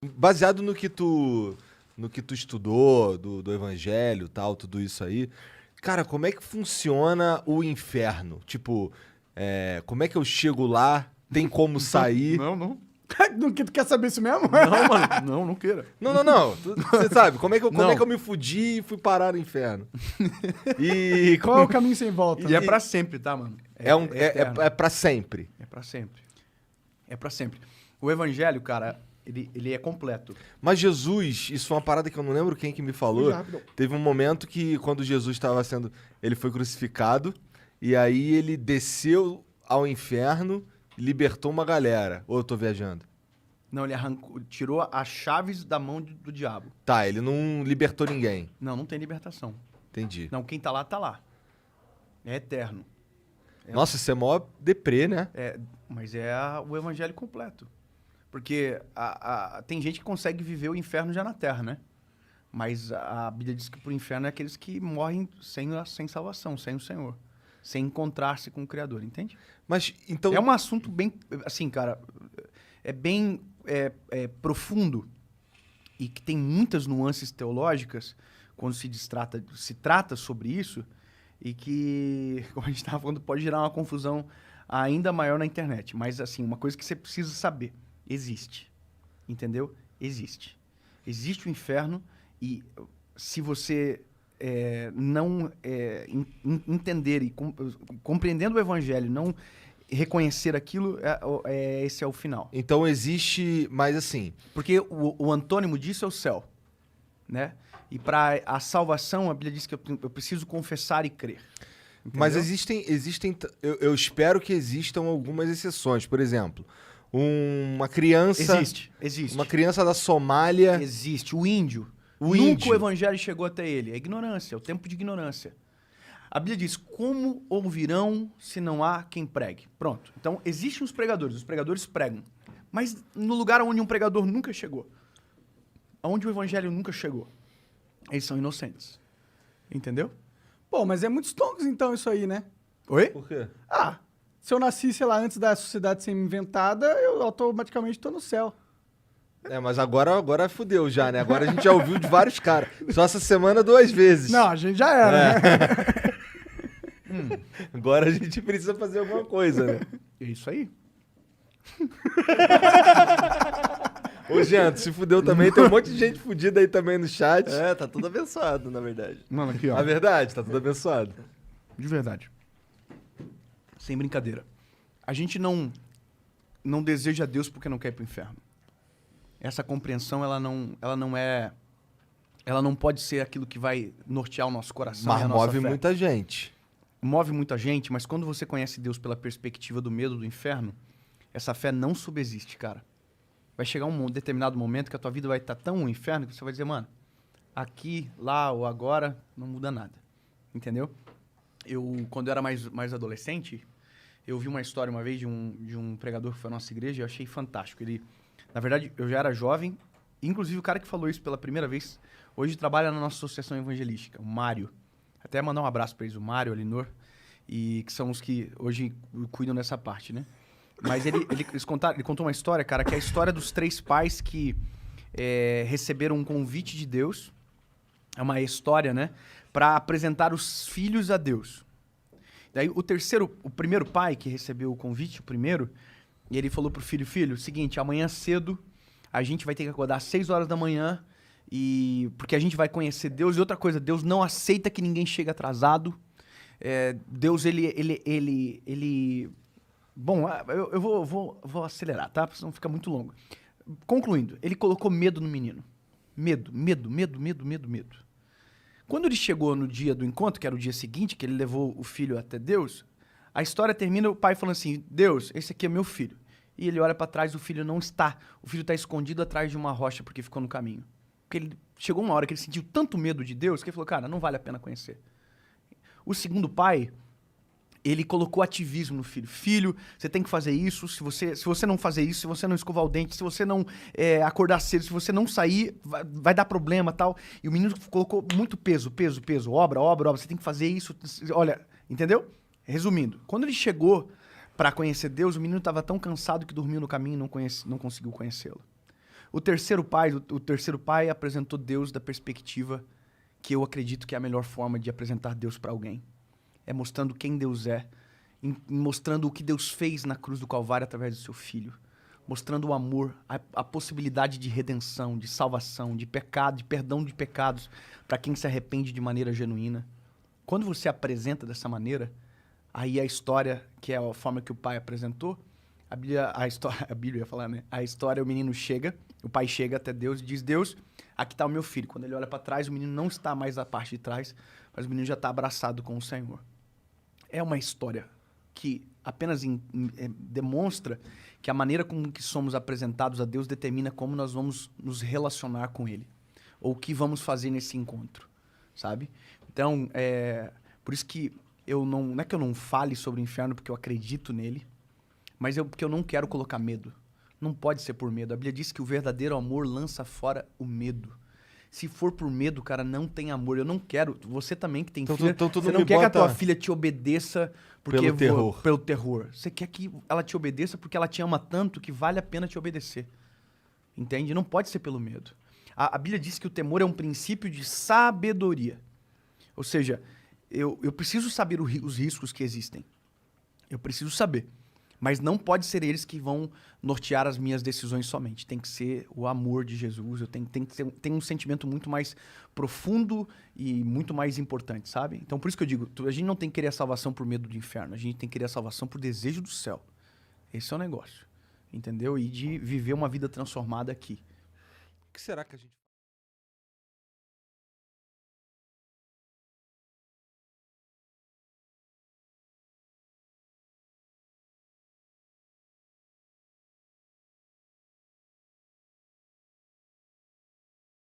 Baseado no que tu estudou, do evangelho, tal, tudo isso aí. Cara, como é que funciona o inferno? Tipo, como é que eu chego lá? Tem como sair? Não. Tu quer saber isso mesmo? Não, mano. Não queira. Não. Você sabe, como é que Não. eu me fudi e fui parar no inferno? E Qual é o caminho sem volta? E é pra sempre, tá, mano? é pra sempre. É pra sempre. É pra sempre. O evangelho, cara, ele é completo. Mas Jesus, isso foi uma parada que eu não lembro quem que me falou. Já, rapidão. Teve um momento que quando Jesus estava sendo, ele foi crucificado e aí ele desceu ao inferno e libertou uma galera. Ou eu tô viajando? Não, ele tirou as chaves da mão do diabo. Tá, ele não libertou ninguém. Não tem libertação. Entendi. Não, quem tá lá, tá lá. É eterno. Nossa, isso é mó deprê, né? Mas é o evangelho completo. Porque tem gente que consegue viver o inferno já na Terra, né? Mas a Bíblia diz que pro inferno é aqueles que morrem sem salvação, sem o Senhor. Sem encontrar-se com o Criador, entende? Mas então. É um assunto bem, assim, cara, é bem profundo e que tem muitas nuances teológicas quando se trata sobre isso e que, como a gente estava falando, pode gerar uma confusão ainda maior na internet. Mas, assim, uma coisa que você precisa saber, existe, entendeu? Existe. Existe o inferno e se você não entender e compreendendo o evangelho, não reconhecer aquilo, esse é o final. Então existe, mas assim. Porque o antônimo disso é o céu, né? E para a salvação, a Bíblia diz que eu preciso confessar e crer. Entendeu? Mas existem eu espero que existam algumas exceções. Por exemplo, uma criança. Existe. Uma criança da Somália. Existe. O índio. O Nunca índio. o evangelho chegou até ele. É ignorância, é o tempo de ignorância. A Bíblia diz, como ouvirão se não há quem pregue? Pronto. Então, existem os pregadores pregam. Mas no lugar onde um pregador nunca chegou, onde o evangelho nunca chegou, eles são inocentes. Entendeu? Pô, mas é muito stonks então isso aí, né? Oi? Por quê? Ah, se eu nasci, sei lá, antes da sociedade ser inventada, eu automaticamente tô no céu. Mas agora fudeu já, né? Agora a gente já ouviu de vários caras. Só essa semana 2 vezes. Não, a gente já era, né? Agora a gente precisa fazer alguma coisa, né? É isso aí. Ô, Jean, tu se fudeu também. Tem um monte de gente fudida aí também no chat. Tá tudo abençoado, na verdade. Mano, aqui, ó. Na verdade, tá tudo abençoado. De verdade. Sem brincadeira. A gente não deseja Deus porque não quer ir pro inferno. Essa compreensão, ela não pode ser aquilo que vai nortear o nosso coração. Mas e a nossa move fé. muita gente. Move muita gente, mas quando você conhece Deus pela perspectiva do medo do inferno, essa fé não subsiste, cara. Vai chegar um determinado momento que a tua vida vai estar tão no inferno que você vai dizer, mano, aqui, lá ou agora, não muda nada. Entendeu? Quando eu era mais adolescente, eu vi uma história uma vez de um pregador que foi à nossa igreja e eu achei fantástico. Na verdade, eu já era jovem, inclusive o cara que falou isso pela primeira vez, hoje trabalha na nossa associação evangelística, o Mário. Até mandar um abraço para eles, o Mário, a Elinor, e que são os que hoje cuidam dessa parte, né? Mas ele contou uma história, cara, que é a história dos 3 pais que receberam um convite de Deus. É uma história, né? Para apresentar os filhos a Deus. Daí o primeiro pai que recebeu o convite, e ele falou pro filho, seguinte, amanhã cedo a gente vai ter que acordar às 6 horas da manhã, porque a gente vai conhecer Deus. E outra coisa, Deus não aceita que ninguém chegue atrasado. Deus, ele... Bom, eu vou acelerar, tá? Pra não ficar muito longo. Concluindo, ele colocou medo no menino. Medo. Quando ele chegou no dia do encontro, que era o dia seguinte, que ele levou o filho até Deus, a história termina o pai falando assim, Deus, esse aqui é meu filho. E ele olha pra trás, o filho não está. O filho está escondido atrás de uma rocha porque ficou no caminho. Porque chegou uma hora que ele sentiu tanto medo de Deus que ele falou, cara, não vale a pena conhecer. O segundo pai, ele colocou ativismo no filho. Filho, você tem que fazer isso. Se você não fazer isso, se você não escovar o dente, se você não acordar cedo, se você não sair, vai dar problema, tal. E o menino colocou muito peso. Obra. Você tem que fazer isso. Olha, entendeu? Resumindo, quando ele chegou para conhecer Deus, o menino estava tão cansado que dormiu no caminho e não conseguiu conhecê-lo. O terceiro pai apresentou Deus da perspectiva que eu acredito que é a melhor forma de apresentar Deus para alguém. É mostrando quem Deus é, mostrando o que Deus fez na cruz do Calvário através do seu Filho, mostrando o amor, a possibilidade de redenção, de salvação, de pecado, de perdão de pecados para quem se arrepende de maneira genuína. Quando você apresenta dessa maneira, aí a história, que é a forma que o pai apresentou, a Bíblia ia falar, né? A história, o menino chega, o pai chega até Deus e diz: Deus, aqui está o meu filho. Quando ele olha para trás, o menino não está mais na parte de trás, mas o menino já está abraçado com o Senhor. É uma história que apenas demonstra que a maneira como que somos apresentados a Deus determina como nós vamos nos relacionar com Ele, ou o que vamos fazer nesse encontro, sabe? Então, por isso que não é que eu não fale sobre o inferno porque eu acredito nele, mas porque eu não quero colocar medo. Não pode ser por medo. A Bíblia diz que o verdadeiro amor lança fora o medo. Se for por medo, cara, não tem amor. Eu não quero. Você também que tem filha, então tu você não não me quer que a bota tua filha te obedeça pelo terror. pelo terror. Você quer que ela te obedeça porque ela te ama tanto que vale a pena te obedecer. Entende? Não pode ser pelo medo. A Bíblia diz que o temor é um princípio de sabedoria. Ou seja, eu preciso saber os riscos que existem. Eu preciso saber. Mas não pode ser eles que vão nortear as minhas decisões somente. Tem que ser o amor de Jesus. Eu tenho que ter um sentimento muito mais profundo e muito mais importante, sabe? Então, por isso que eu digo, a gente não tem que querer a salvação por medo do inferno. A gente tem que querer a salvação por desejo do céu. Esse é o negócio. Entendeu? E de viver uma vida transformada aqui. O que será que a gente